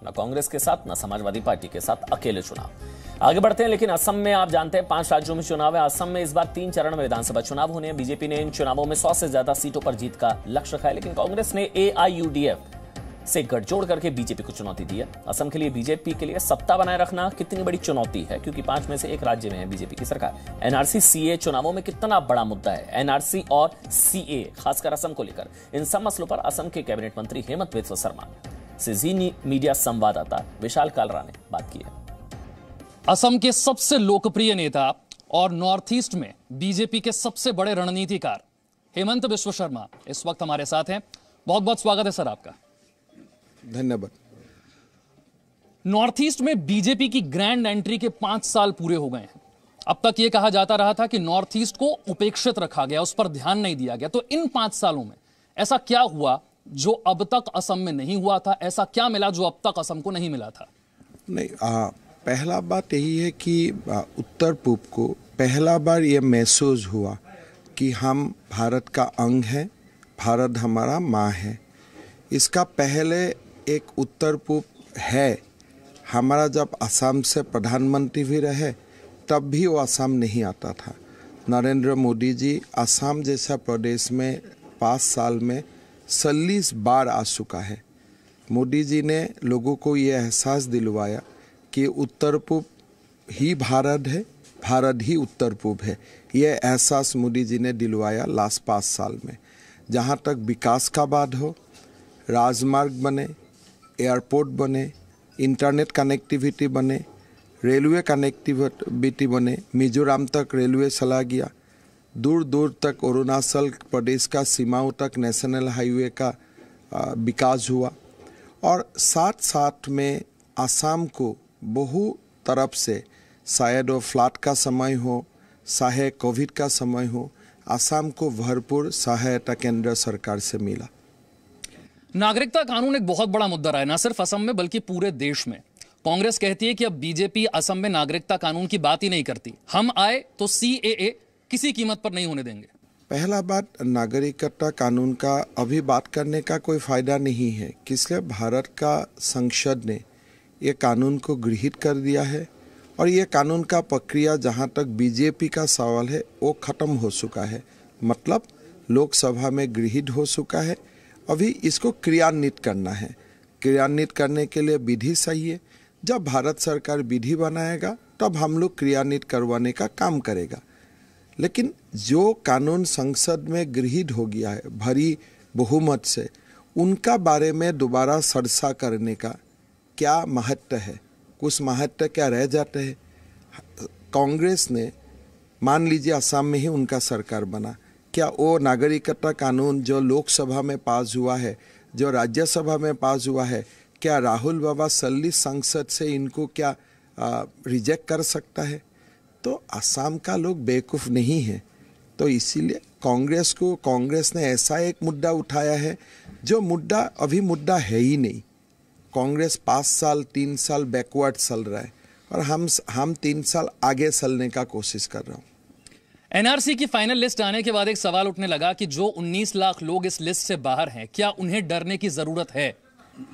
न कांग्रेस के साथ न समाजवादी पार्टी के साथ, अकेले चुनाव। आगे बढ़ते हैं, लेकिन असम में आप जानते हैं 5 राज्यों में चुनाव है। असम में इस बार 3 चरण में विधानसभा चुनाव होने हैं। बीजेपी ने इन चुनावों में 100 से ज्यादा सीटों पर जीत का लक्ष्य रखा है, लेकिन कांग्रेस ने AIUDF से गठजोड़ करके बीजेपी को चुनौती दी है। असम के लिए बीजेपी के लिए सत्ता बनाए रखना कितनी बड़ी चुनौती है, क्योंकि 5 में से 1 राज्य में है बीजेपी की सरकार। NRC CA चुनावों में कितना बड़ा मुद्दा है। NRC और CA खासकर असम को लेकर, इन सब मसलों पर असम के कैबिनेट मंत्री हेमंत बिस्वा शर्मा से जी मीडिया संवाददाता विशाल कालरा ने बात की है। असम के सबसे लोकप्रिय नेता और नॉर्थ ईस्ट में बीजेपी के सबसे बड़े रणनीतिकार हेमंत बिस्वा शर्मा इस वक्त हमारे साथ हैं। बहुत बहुत स्वागत है सर आपका। धन्यवाद। नॉर्थ ईस्ट में बीजेपी की ग्रैंड एंट्री के 5 साल पूरे हो गए हैं। अब तक यह कहा जाता रहा था कि नॉर्थ ईस्ट को उपेक्षित रखा गया, उस पर ध्यान नहीं दिया गया। तो इन 5 सालों में ऐसा क्या हुआ जो अब तक असम में नहीं हुआ था? ऐसा क्या मिला जो अब तक असम को नहीं मिला था? नहीं, पहला बात यही है कि उत्तर पूर्व को पहला बार यह महसूस हुआ कि हम भारत का अंग हैं, भारत हमारा माँ है। इसका पहले एक उत्तर पूर्व है हमारा, जब असम से प्रधानमंत्री भी रहे तब भी वो असम नहीं आता था। नरेंद्र मोदी जी असम जैसा प्रदेश में 5 साल में 40 बार आ चुका है। मोदी जी ने लोगों को ये एहसास दिलवाया कि उत्तर पूर्व ही भारत है, भारत ही उत्तर पूर्व है। ये एहसास मोदी जी ने दिलवाया लास्ट 5 साल में। जहाँ तक विकास का बात हो, राजमार्ग बने, एयरपोर्ट बने, इंटरनेट कनेक्टिविटी बने, रेलवे कनेक्टिविटी बने, मिजोरम तक रेलवे चला गया, दूर दूर तक अरुणाचल प्रदेश का सीमाओं तक नेशनल हाईवे का विकास हुआ। और साथ साथ में असम को बहु तरफ से, शायद वो फ्लड का समय हो, चाहे कोविड का समय हो, असम को भरपूर सहायता केंद्र सरकार से मिला। नागरिकता कानून एक बहुत बड़ा मुद्दा रहा है, न सिर्फ असम में बल्कि पूरे देश में। कांग्रेस कहती है कि अब बीजेपी असम में नागरिकता कानून की बात ही नहीं करती, हम आए तो CAA किसी कीमत पर नहीं होने देंगे। पहला बात, नागरिकता कानून का अभी बात करने का कोई फायदा नहीं है, इसलिए भारत का संसद ने ये कानून को गृहीत कर दिया है और ये कानून का प्रक्रिया जहाँ तक बीजेपी का सवाल है वो खत्म हो चुका है। मतलब लोकसभा में गृहीत हो चुका है, अभी इसको क्रियान्वित करना है। क्रियान्वित करने के लिए विधि चाहिए। जब भारत सरकार विधि बनाएगा तब हम लोग क्रियान्वित करवाने का काम करेगा। लेकिन जो कानून संसद में गृहीत हो गया है भारी बहुमत से, उनका बारे में दोबारा चर्चा करने का क्या महत्व है? कुछ महत्व क्या रह जाते हैं? कांग्रेस ने, मान लीजिए असम में ही उनका सरकार बना, क्या वो नागरिकता कानून जो लोकसभा में पास हुआ है, जो राज्यसभा में पास हुआ है, क्या राहुल बाबा 40 संसद से इनको क्या रिजेक्ट कर सकता है? तो असम का लोग बेवकूफ़ नहीं है। तो इसीलिए कांग्रेस ने ऐसा एक मुद्दा उठाया है जो मुद्दा अभी मुद्दा है ही नहीं। कांग्रेस 5 साल 3 साल बैकवर्ड चल रहा है और हम 3 साल आगे चलने का कोशिश कर रहा हूँ। NRC की फाइनल लिस्ट आने के बाद एक सवाल उठने लगा कि जो 19 लाख लोग इस लिस्ट से बाहर हैं, क्या उन्हें डरने की जरूरत है?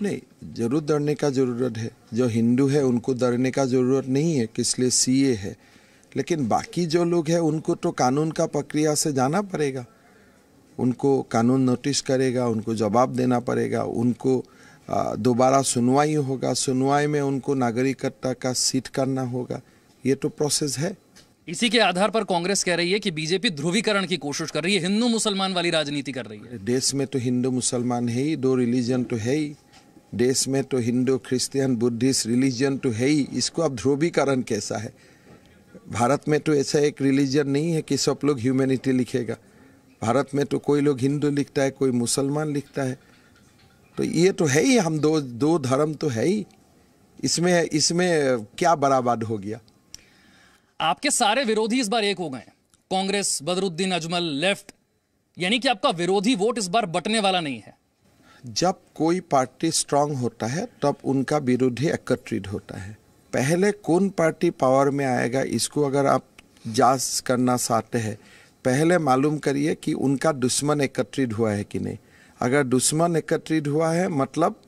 नहीं, जरूर डरने का जरूरत है। जो हिंदू है उनको डरने का जरूरत नहीं है, इसलिए CA है। लेकिन बाकी जो लोग हैं उनको तो कानून का प्रक्रिया से जाना पड़ेगा। उनको कानून नोटिस करेगा, उनको जवाब देना पड़ेगा, उनको दोबारा सुनवाई होगा, सुनवाई में उनको नागरिकता का सीट करना होगा। ये तो प्रोसेस है। इसी के आधार पर कांग्रेस कह रही है कि बीजेपी ध्रुवीकरण की कोशिश कर रही है, हिंदू मुसलमान वाली राजनीति कर रही है। देश में तो हिंदू मुसलमान है ही, 2 रिलीजन तो है ही। देश में तो हिंदू क्रिश्चियन बुद्धिस्ट रिलीजन तो है ही। इसको अब ध्रुवीकरण कैसा है? भारत में तो ऐसा एक रिलीजन नहीं है कि सब लोग ह्यूमैनिटी लिखेगा। भारत में तो कोई लोग हिंदू लिखता है, कोई मुसलमान लिखता है। तो ये तो है ही, हम दो धर्म तो है ही। इसमें क्या बराबर हो गया? आपके सारे विरोधी इस बार एक हो गए हैं, कांग्रेस, बदरुद्दीन अजमल, लेफ्ट, यानी कि आपका विरोधी वोट इस बार बंटने वाला नहीं है। जब कोई पार्टी स्ट्रांग होता है तब उनका विरोधी एकत्रित होता है। पहले कौन पार्टी पावर में आएगा, इसको अगर आप जांच करना चाहते हैं, पहले मालूम करिए कि उनका दुश्मन एकत्रित हुआ है कि नहीं। अगर दुश्मन एकत्रित हुआ है मतलब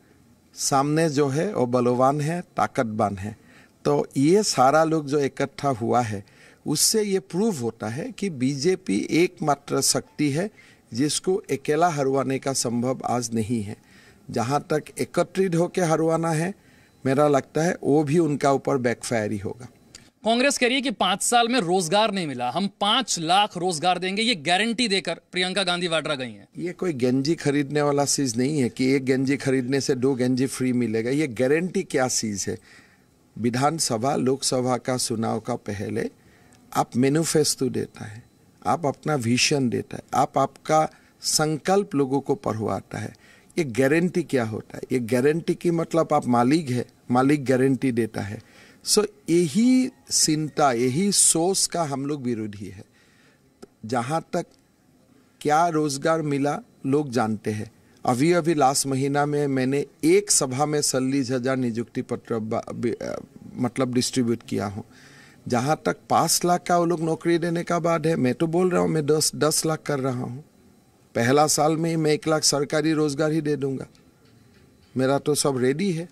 सामने जो है वो बलवान है, ताकतवान है। तो ये सारा लोग जो इकट्ठा हुआ है उससे ये प्रूव होता है कि बीजेपी एकमात्र शक्ति है जिसको अकेला हरवाने का संभव आज नहीं है। जहाँ तक एकत्रित होकर हरवाना है, मेरा लगता है वो भी उनका ऊपर बैकफायर ही होगा। कांग्रेस कह रही है कि 5 साल में रोजगार नहीं मिला, हम 5 लाख रोजगार देंगे, ये गारंटी देकर प्रियंका गांधी वाड्रा गई हैं। ये कोई गेंजी खरीदने वाला चीज नहीं है कि एक गेंजी खरीदने से 2 गेंजी फ्री मिलेगा। ये गारंटी क्या चीज है? विधानसभा लोकसभा का चुनाव का पहले आप मैनिफेस्टो देता है, आप अपना विजन देता है, आप आपका संकल्प लोगों को पढ़वाता है। ये गारंटी क्या होता है? ये गारंटी की मतलब आप मालिक है, मालिक गारंटी देता है। सो यही चिंता, यही सोच का हम लोग विरोधी है। जहाँ तक क्या रोजगार मिला लोग जानते हैं। अभी अभी लास्ट महीना में मैंने एक सभा में 40,000 नियुक्ति पत्र मतलब डिस्ट्रीब्यूट किया हूँ। जहाँ तक 5 लाख का वो लोग नौकरी देने का बाद है, मैं तो बोल रहा हूँ मैं 10 लाख कर रहा हूँ। पहला साल में ही मैं 1 लाख सरकारी रोजगार ही दे दूंगा। मेरा तो सब रेडी है।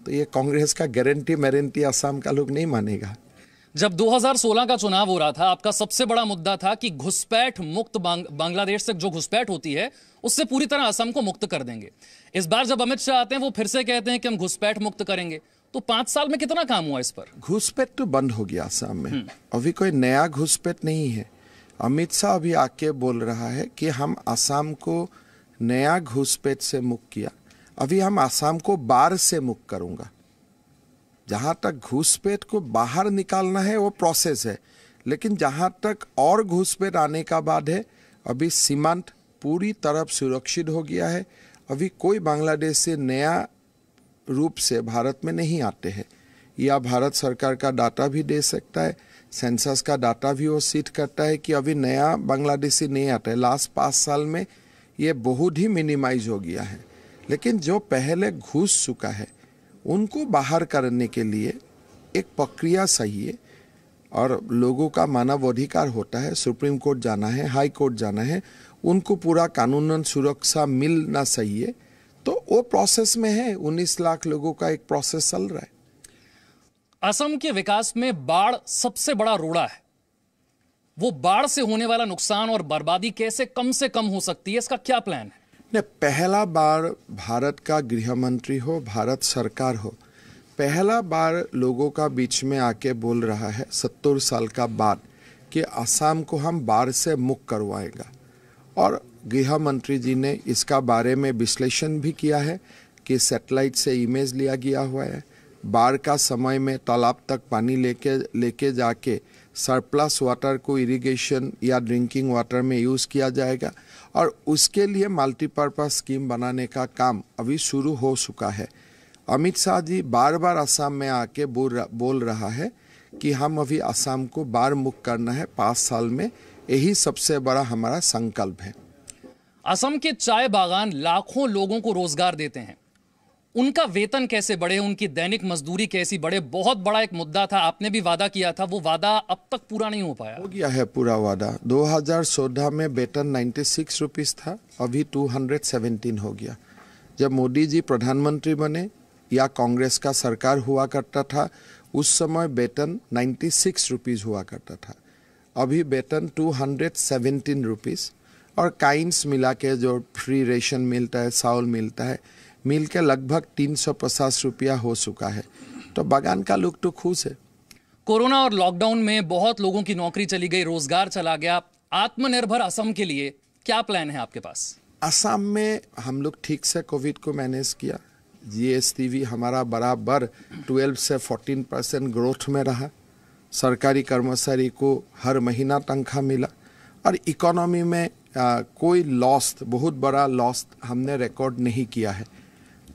तो ये कांग्रेस का गारंटी असम का लोग नहीं मानेगा। जब 2016 का चुनाव हो रहा था, आपका सबसे बड़ा मुद्दा था कि घुसपैठ मुक्त बांग्लादेश से जो घुसपैठ होती है उससे पूरी तरह असम को मुक्त कर देंगे। इस बार जब अमित शाह आते हैं वो फिर से कहते हैं कि हम घुसपैठ मुक्त करेंगे। तो 5 साल में कितना काम हुआ इस पर? घुसपैठ तो बंद हो गया असम में। अभी कोई नया घुसपैठ नहीं है। अमित शाह अभी आके बोल रहा है कि हम असम को नया घुसपैठ से मुक्त किया, अभी हम असम को बाढ़ से मुक्त करूंगा। जहां तक घुसपैठ को बाहर निकालना है वो प्रोसेस है, लेकिन जहां तक और घुसपैठ आने का बाद है, अभी सीमांत पूरी तरफ सुरक्षित हो गया है। अभी कोई बांग्लादेश से नया रूप से भारत में नहीं आते हैं। या भारत सरकार का डाटा भी दे सकता है, सेंसस का डाटा भी वो सीट करता है कि अभी नया बांग्लादेशी नहीं आता है। लास्ट 5 साल में ये बहुत ही मिनिमाइज हो गया है। लेकिन जो पहले घुस चुका है उनको बाहर करने के लिए एक प्रक्रिया सही है और लोगों का मानव अधिकार होता है। सुप्रीम कोर्ट जाना है, हाई कोर्ट जाना है, उनको पूरा कानूनन सुरक्षा मिलना चाहिए। तो वो प्रोसेस में है। 19 लाख लोगों का एक प्रोसेस चल रहा है। असम के विकास में बाढ़ सबसे बड़ा रोड़ा है। वो बाढ़ से होने वाला नुकसान और बर्बादी कैसे कम से कम हो सकती है, इसका क्या प्लान है? ने पहला बार भारत का गृह मंत्री हो, भारत सरकार हो, पहला बार लोगों का बीच में आके बोल रहा है 70 साल का बाद कि असम को हम बाढ़ से मुक्त करवाएगा। और गृह मंत्री जी ने इसका बारे में विश्लेषण भी किया है कि सैटेलाइट से इमेज लिया गया हुआ है। बाढ़ का समय में तालाब तक पानी लेके जाके सरप्लस वाटर को इरिगेशन या ड्रिंकिंग वाटर में यूज़ किया जाएगा और उसके लिए मल्टीपर्पज़ स्कीम बनाने का काम अभी शुरू हो चुका है। अमित शाह जी बार बार असम में आके बोल रहा है कि हम अभी असम को बाढ़ मुक्त करना है 5 साल में। यही सबसे बड़ा हमारा संकल्प है। असम के चाय बागान लाखों लोगों को रोजगार देते हैं। उनका वेतन कैसे बढ़े, उनकी दैनिक मजदूरी कैसी बढ़े, बहुत बड़ा एक मुद्दा था। आपने भी वादा किया था, वो वादा अब तक पूरा नहीं हो पाया। हो गया है पूरा वादा। 2014 में वेतन 96 रुपीस था, अभी 217 हो गया। जब मोदी जी प्रधानमंत्री बने या कांग्रेस का सरकार हुआ करता था, उस समय वेतन 96 रुपीस हुआ करता था। अभी वेतन 217 रुपीस और काइंस मिला के जो फ्री रेशन मिलता है, चावल मिलता है, मिल के लगभग 350 रुपया हो चुका है। तो बागान का लोग तो खुश है। कोरोना और लॉकडाउन में बहुत लोगों की नौकरी चली गई, रोजगार चला गया। आत्मनिर्भर असम के लिए क्या प्लान है आपके पास? असम में हम लोग ठीक से कोविड को मैनेज किया। GST हमारा बराबर 12 से 14% ग्रोथ में रहा। सरकारी कर्मचारी को हर महीना तनख्वाह मिला और इकोनॉमी में कोई लॉस, बहुत बड़ा लॉस हमने रिकॉर्ड नहीं किया है।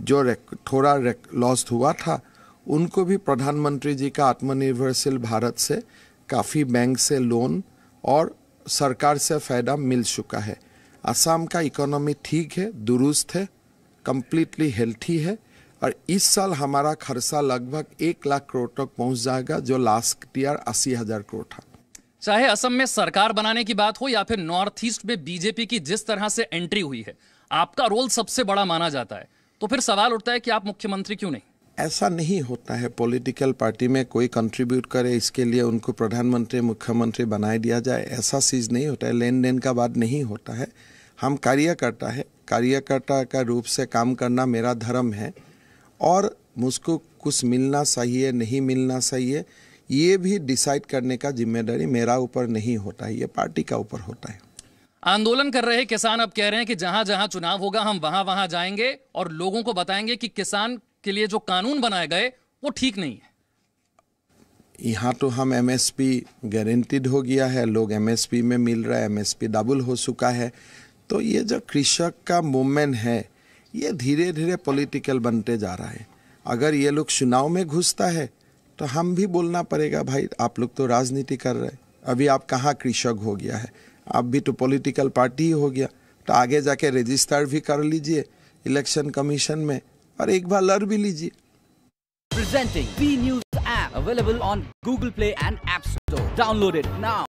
जो थोड़ा लॉस हुआ था उनको भी प्रधानमंत्री जी का आत्मनिर्भरशील भारत से काफ़ी बैंक से लोन और सरकार से फ़ायदा मिल चुका है। असम का इकोनॉमी ठीक है, दुरुस्त है, कम्प्लीटली हेल्थी है और इस साल हमारा खर्चा लगभग 1 लाख करोड़ तक पहुंच जाएगा, जो लास्ट ईयर 80,000 करोड़ था। चाहे असम में सरकार बनाने की बात हो या फिर नॉर्थ ईस्ट में बीजेपी की जिस तरह से एंट्री हुई है, आपका रोल सबसे बड़ा माना जाता है। तो फिर सवाल उठता है कि आप मुख्यमंत्री क्यों नहीं? ऐसा नहीं होता है। पॉलिटिकल पार्टी में कोई कंट्रीब्यूट करे इसके लिए उनको प्रधानमंत्री मुख्यमंत्री बनाए दिया जाए, ऐसा चीज़ नहीं होता है। लेन देन का बात नहीं होता है। हम कार्यकर्ता है, कार्यकर्ता का रूप से काम करना मेरा धर्म है और मुझको कुछ मिलना चाहिए नहीं मिलना चाहिए ये भी डिसाइड करने का जिम्मेदारी मेरा ऊपर नहीं होता है, ये पार्टी का ऊपर होता है। आंदोलन कर रहे किसान अब कह रहे हैं कि जहां जहां चुनाव होगा हम वहां वहां जाएंगे और लोगों को बताएंगे कि किसान के लिए जो कानून बनाए गए वो ठीक नहीं है। यहाँ तो हम एमएसपी गारंटीड हो गया है, लोग एमएसपी में मिल रहा है, एमएसपी डबल हो चुका है। तो ये जो कृषक का मूवमेंट है ये धीरे धीरे पॉलिटिकल बनते जा रहा है। अगर ये लोग चुनाव में घुसता है तो हम भी बोलना पड़ेगा, भाई आप लोग तो राजनीति कर रहे हैं, अभी आप कहाँ कृषक हो गया है, आप भी तो पॉलिटिकल पार्टी ही हो गया। तो आगे जाके रजिस्टर भी कर लीजिए इलेक्शन कमीशन में और एक बार लड़ भी लीजिए। Presenting B News app available on Google Play and App Store. Download it now.